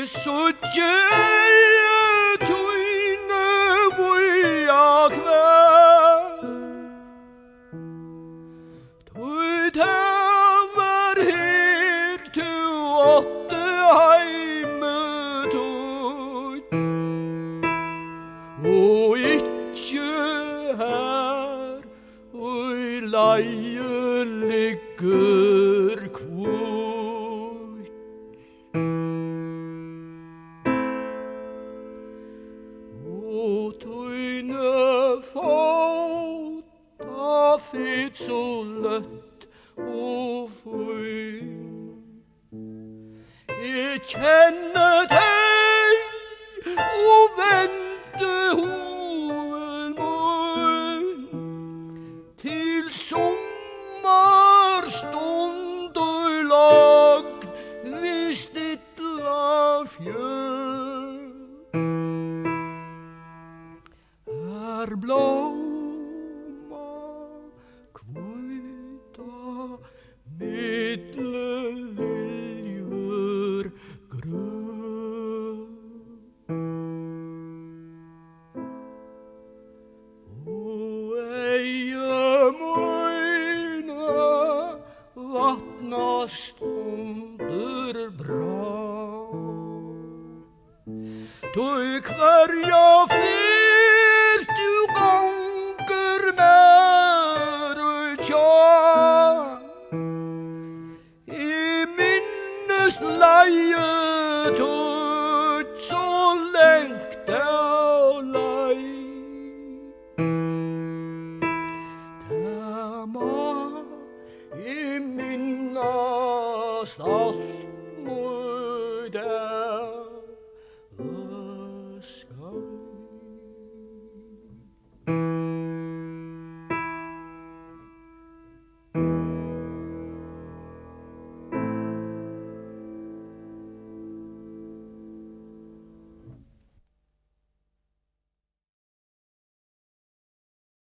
så gjør tøyne vuja kvær. Tøy var her tu åtte heime tøy, og ikkje her og leie ligger kvøy. Og tøyne fåta fit så løtt og føy. Jeg kjenner deg og vente hoven min til sommarstund og lagd vid stilla fjøl. Er blomma kvøyta midle liljur grøn. Og eie møyne vatnast under bra. Tøy hverja fyr du gonger mer tja, I minnes leie tøy